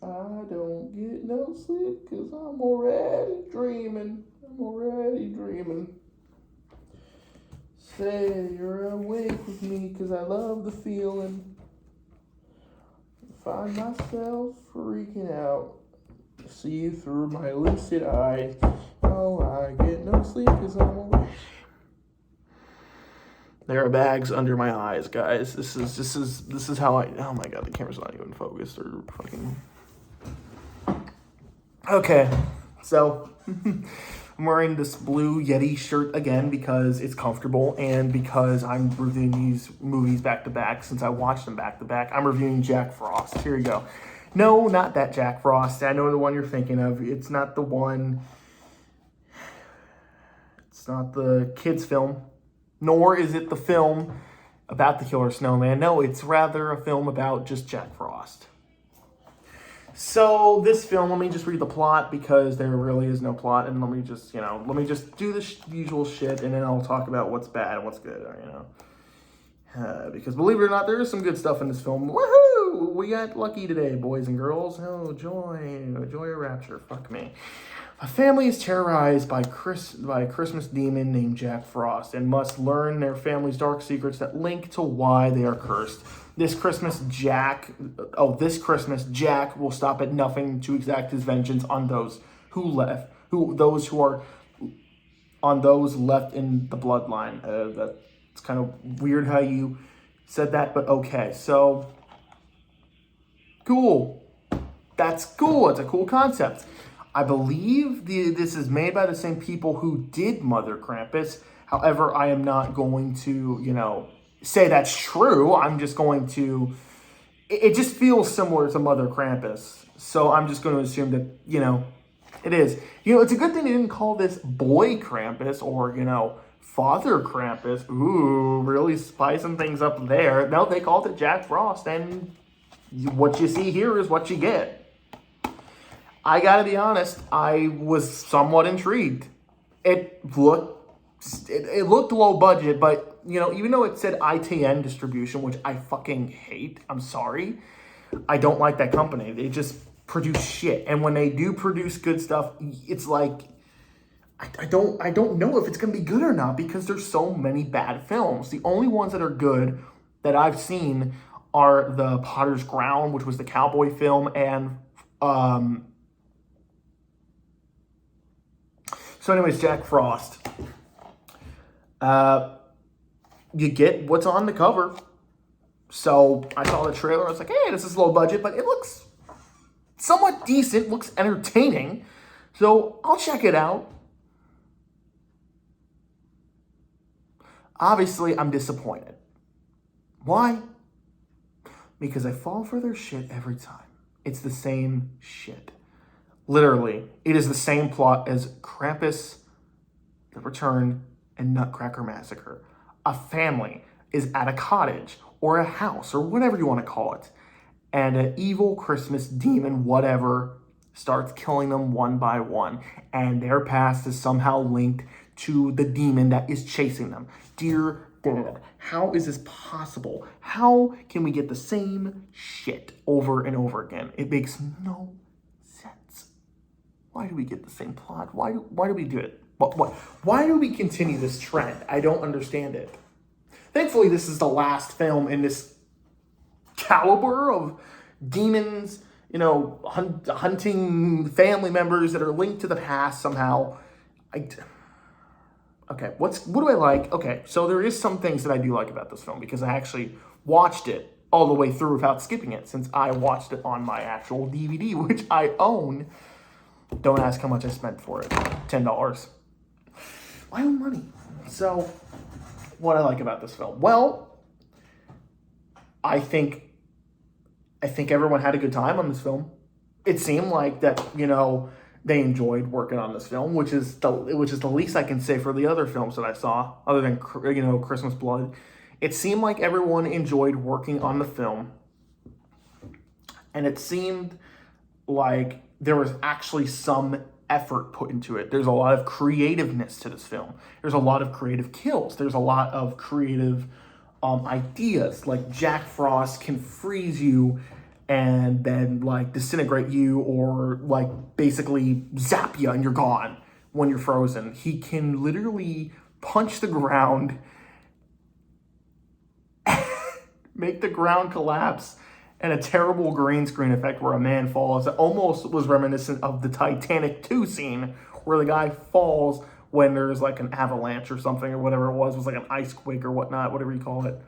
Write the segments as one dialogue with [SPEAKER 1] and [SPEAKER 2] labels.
[SPEAKER 1] I don't get no sleep 'cause I'm already dreaming. I'm already dreaming. Say you're awake with me 'cause I love the feeling. Find myself freaking out. See you through my lucid eye. Oh, I get no sleep 'cause I'm awake. There are bags under my eyes, guys. This is how I. Oh my god, the camera's not even focused or fucking. Okay, so I'm wearing this blue Yeti shirt again because it's comfortable and because I'm reviewing these movies back to back since I watched them back to back. I'm reviewing Jack Frost. Here we go. No, not that Jack Frost. I know the one you're thinking of. It's not the one. It's not the kids' film. Nor is it the film about the killer snowman. No, it's rather a film about just Jack Frost. So this film, let me just read the plot because there really is no plot, and let me just do the usual shit, and then I'll talk about what's bad and what's good, because believe it or not, there is some good stuff in this film. Woohoo! We got lucky today, boys and girls. Oh, joy or rapture. Fuck me. A family is terrorized by a Christmas demon named Jack Frost and must learn their family's dark secrets that link to why they are cursed. This Christmas, Jack will stop at nothing to exact his vengeance on those those left in the bloodline. That's kind of weird how you said that, but okay. So, cool. That's cool. It's a cool concept. I believe this is made by the same people who did Mother Krampus. However, I am not going to, say that's true. I'm just going to... It just feels similar to Mother Krampus. So I'm just going to assume that, it is. It's a good thing they didn't call this Boy Krampus or, Father Krampus. Ooh, really spicing things up there. No, they called it Jack Frost. And what you see here is what you get. I gotta be honest, I was somewhat intrigued. It looked low budget, but even though it said ITN distribution, which I fucking hate, I'm sorry, I don't like that company. They just produce shit, and when they do produce good stuff, it's like I don't know if it's gonna be good or not because there's so many bad films. The only ones that are good that I've seen are the Potter's Ground, which was the cowboy film, and So anyways, Jack Frost. You get what's on the cover. So I saw the trailer. I was like, hey, this is low budget, but it looks somewhat decent. Looks entertaining. So I'll check it out. Obviously, I'm disappointed. Why? Because I fall for their shit every time. It's the same shit. Literally, it is the same plot as Krampus, The Return, and Nutcracker Massacre. A family is at a cottage or a house or whatever you want to call it, and an evil Christmas demon, whatever, starts killing them one by one, and their past is somehow linked to the demon that is chasing them. Dear God, how is this possible? How can we get the same shit over and over again? It makes no sense. Why do we get the same plot? Why do we do it? Why do we continue this trend? I don't understand it. Thankfully, this is the last film in this caliber of demons, hunting family members that are linked to the past somehow. Okay, what do I like? Okay, so there is some things that I do like about this film because I actually watched it all the way through without skipping it since I watched it on my actual DVD, which I own. Don't ask how much I spent for it. $10. My own money. So, what I like about this film? Well, I think everyone had a good time on this film. It seemed like that, they enjoyed working on this film, which is the least I can say for the other films that I saw, other than Christmas Blood. It seemed like everyone enjoyed working on the film, and it seemed like there was actually some effort put into it. There's a lot of creativeness to this film. There's a lot of creative kills. There's a lot of creative ideas. Like Jack Frost can freeze you and then like disintegrate you or like basically zap you and you're gone when you're frozen. He can literally punch the ground, make the ground collapse, and a terrible green screen effect where a man falls. It almost was reminiscent of the Titanic 2 scene where the guy falls when there's like an avalanche or something or whatever it was like an ice quake or whatnot, whatever you call it.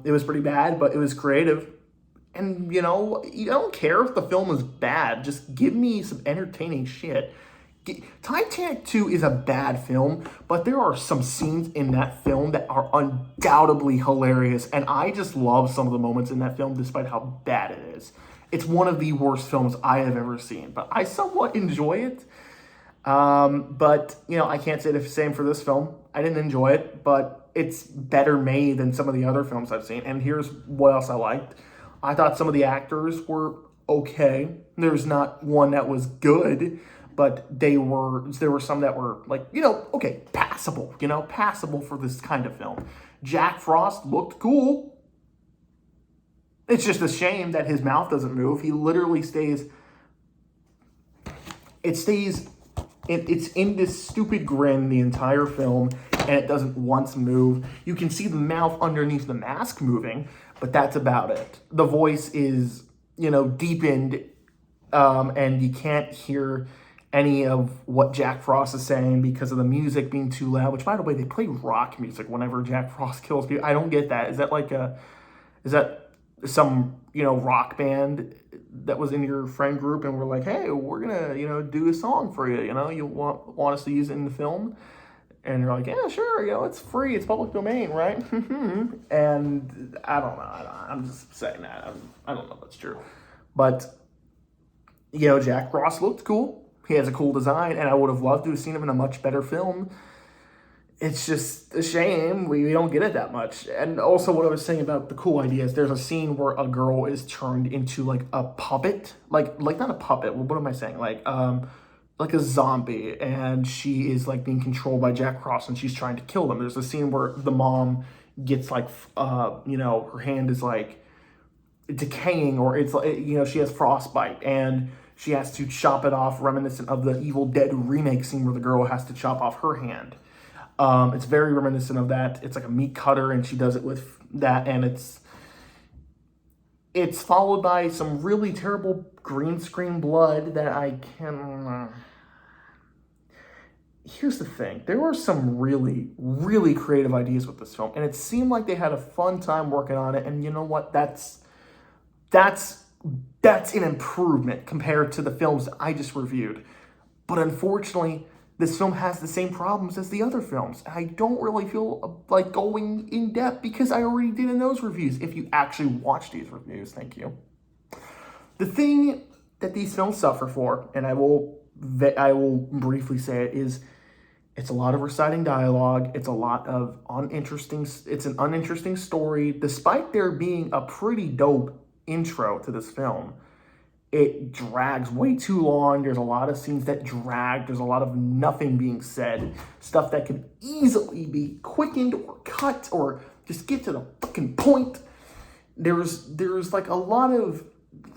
[SPEAKER 1] It was pretty bad, but it was creative. And, you know, you don't care if the film is bad. Just give me some entertaining shit. Titanic 2 is a bad film, but there are some scenes in that film that are undoubtedly hilarious, and I just love some of the moments in that film despite how bad it is. It's one of the worst films I have ever seen, but I somewhat enjoy it. But, you know, I can't say the same for this film. I didn't enjoy it, but it's better made than some of the other films I've seen, and here's what else I liked. I thought some of the actors were okay. There's not one that was good, but there were some that were like, you know, okay, passable, you know, passable for this kind of film. Jack Frost looked cool. It's just a shame that his mouth doesn't move. He literally stays it's in this stupid grin the entire film, and it doesn't once move. You can see the mouth underneath the mask moving, but that's about it. The voice is, you know, deepened, and you can't hear any of what Jack Frost is saying because of the music being too loud, which, by the way, they play rock music whenever Jack Frost kills people. I don't get that. Is that some, you know, rock band that was in your friend group and we're like, hey, we're gonna, you know, do a song for you, you know, you want us to use it in the film? And you're like, yeah, sure, you know, it's free, it's public domain, right? And I don't know, I'm just saying that. I don't know if that's true. But, you know, Jack Frost looked cool. He has a cool design, and I would have loved to have seen him in a much better film. It's just a shame we don't get it that much. And also what I was saying about the cool ideas, there's a scene where a girl is turned into like a puppet. Like not a puppet, what am I saying? Like a zombie, and she is like being controlled by Jack Frost, and she's trying to kill them. There's a scene where the mom gets like, you know, her hand is like decaying, or it's like, you know, she has frostbite, and she has to chop it off, reminiscent of the Evil Dead remake scene where the girl has to chop off her hand. It's very reminiscent of that. It's like a meat cutter, and she does it with that, and it's followed by some really terrible green screen blood that I can... Here's the thing. There were some really, really creative ideas with this film, and it seemed like they had a fun time working on it, and you know what? That's an improvement compared to the films I just reviewed. But unfortunately, this film has the same problems as the other films. I don't really feel like going in depth because I already did in those reviews. If you actually watch these reviews, thank you. The thing that these films suffer for, and I will briefly say it, is it's a lot of reciting dialogue. It's a lot of it's an uninteresting story. Despite there being a pretty dope intro to this film, it drags way too long. There's a lot of scenes that drag. There's a lot of nothing being said. Stuff that could easily be quickened or cut or just get to the fucking point. There's like a lot of...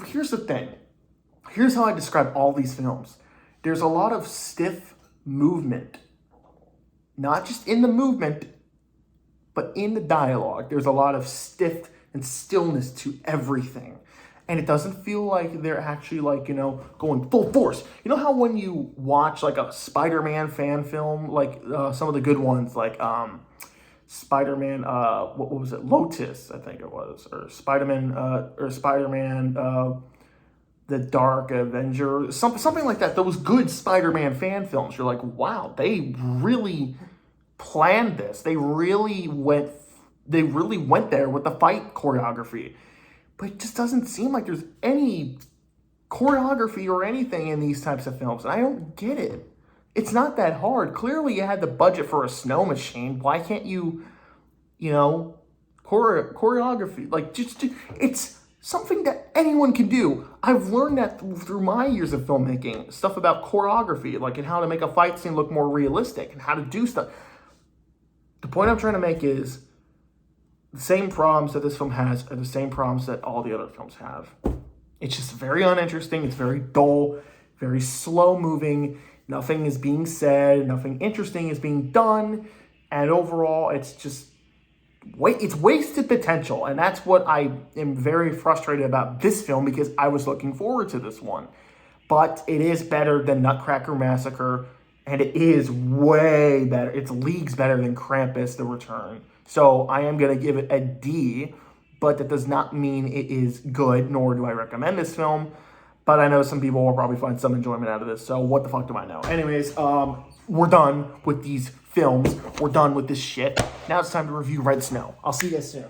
[SPEAKER 1] Here's the thing. Here's how I describe all these films. There's a lot of stiff movement. Not just in the movement, but in the dialogue. There's a lot of stiff and stillness to everything. And it doesn't feel like they're actually like, you know, going full force. You know how when you watch like a Spider-Man fan film, like some of the good ones, like Spider-Man, what was it? Lotus, I think it was. Or Spider-Man, The Dark Avenger, something like that. Those good Spider-Man fan films. You're like, wow, they really planned this. They really went there with the fight choreography. But it just doesn't seem like there's any choreography or anything in these types of films. And I don't get it. It's not that hard. Clearly you had the budget for a snow machine. Why can't you, you know, choreography? Like, it's something that anyone can do. I've learned that through my years of filmmaking. Stuff about choreography, like, and how to make a fight scene look more realistic and how to do stuff. The point I'm trying to make is, the same problems that this film has are the same problems that all the other films have. It's just very uninteresting. It's very dull, very slow moving. Nothing is being said. Nothing interesting is being done. And overall, it's just it's wasted potential. And that's what I am very frustrated about this film, because I was looking forward to this one. But it is better than Nutcracker Massacre, and it is way better. It's leagues better than Krampus: The Return. So I am going to give it a D, but that does not mean it is good, nor do I recommend this film. But I know some people will probably find some enjoyment out of this, so what the fuck do I know? Anyways, we're done with these films. We're done with this shit. Now it's time to review Red Snow. I'll see you guys soon.